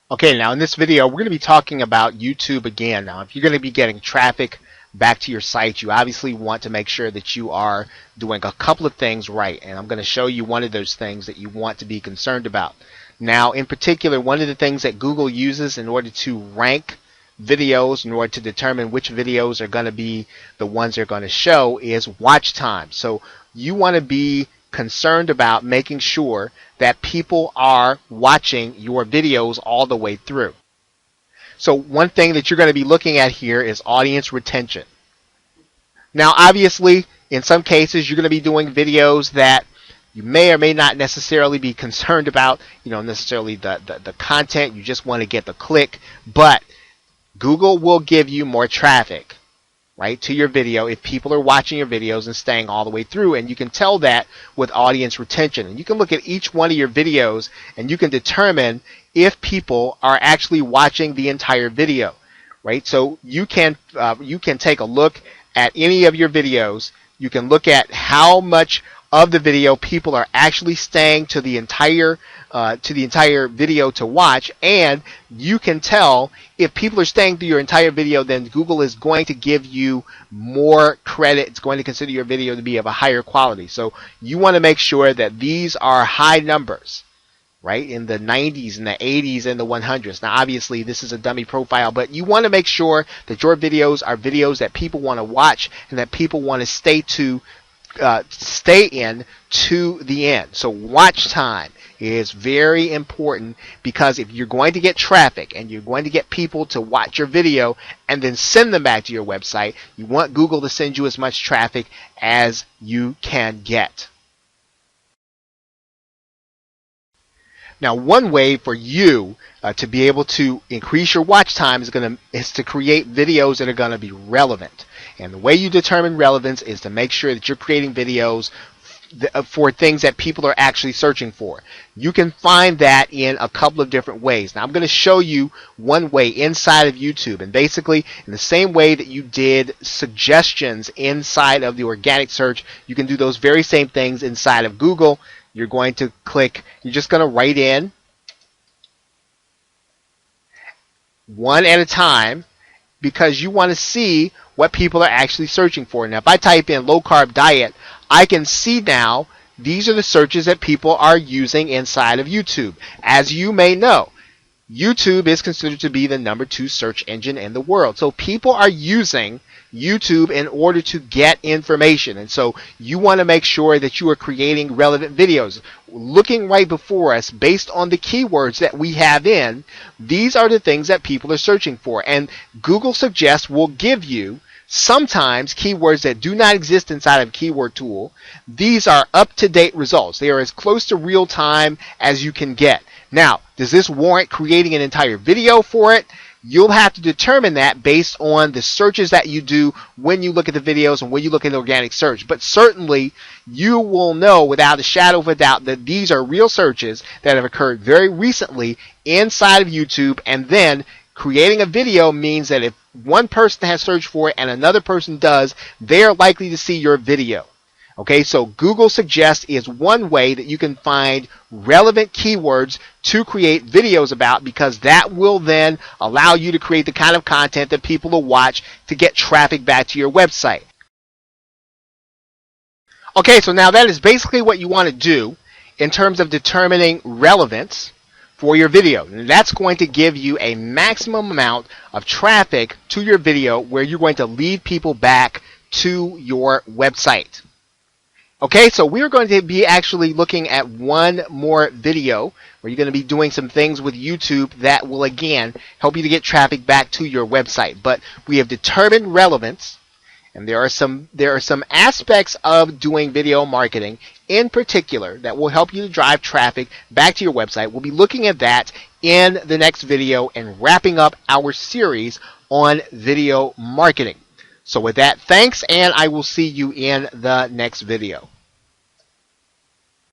Okay, now in this video, we're going to be talking about YouTube again. Now, if you're going to be getting traffic back to your site, you obviously want to make sure that you are doing a couple of things right. And I'm going to show you one of those things that you want to be concerned about. Now, in particular, one of the things that Google uses in order to rank videos, in order to determine which videos are going to be the ones they're going to show, is watch time. So you want to be concerned about making sure that people are watching your videos all the way through. So one thing that you're going to be looking at here is audience retention. Now, obviously, in some cases, you're going to be doing videos that you may or may not necessarily be concerned about, necessarily the content. You just want to get the click, but Google will give you more traffic, right, to your video if people are watching your videos and staying all the way through. And you can tell that with audience retention. And you can look at each one of your videos and you can determine if people are actually watching the entire video, right? So you can take a look at any of your videos. You can look at how much of the video people are actually staying to the entire video to watch, and you can tell if people are staying through your entire video, then Google is going to give you more credit. It's going to consider your video to be of a higher quality. So you want to make sure that these are high numbers, right, in the 90s and the 80s and the 100s. Now, obviously, this is a dummy profile, but you want to make sure that your videos are videos that people want to watch and that people want to stay in to the end. So watch time is very important, because if you're going to get traffic and you're going to get people to watch your video and then send them back to your website, you want Google to send you as much traffic as you can get. Now, one way for you to be able to increase your watch time is to create videos that are going to be relevant. And the way you determine relevance is to make sure that you're creating videos for things that people are actually searching for. You can find that in a couple of different ways. Now, I'm going to show you one way inside of YouTube. And basically, in the same way that you did suggestions inside of the organic search, you can do those very same things inside of Google. You're going to click, you're just going to write in one at a time, because you want to see what people are actually searching for. Now, if I type in low-carb diet, I can see now these are the searches that people are using inside of YouTube. As you may know, YouTube is considered to be the #2 search engine in the world. So people are using YouTube in order to get information. And so you want to make sure that you are creating relevant videos. Looking right before us, based on the keywords that we have in, these are the things that people are searching for. And Google Suggest will give you sometimes keywords that do not exist inside of Keyword Tool. These are up-to-date results. They are as close to real time as you can get. Now, does this warrant creating an entire video for it? You'll have to determine that based on the searches that you do when you look at the videos and when you look at organic search. But certainly, you will know without a shadow of a doubt that these are real searches that have occurred very recently inside of YouTube. And then creating a video means that if one person has searched for it and another person does, they're likely to see your video. Okay, so Google Suggest is one way that you can find relevant keywords to create videos about, because that will then allow you to create the kind of content that people will watch to get traffic back to your website. Okay, so now that is basically what you want to do in terms of determining relevance for your video. And that's going to give you a maximum amount of traffic to your video where you're going to lead people back to your website. Okay, so we're going to be actually looking at one more video where you're going to be doing some things with YouTube that will, again, help you to get traffic back to your website. But we have determined relevance, and there are some aspects of doing video marketing in particular that will help you to drive traffic back to your website. We'll be looking at that in the next video and wrapping up our series on video marketing. So with that, thanks, and I will see you in the next video.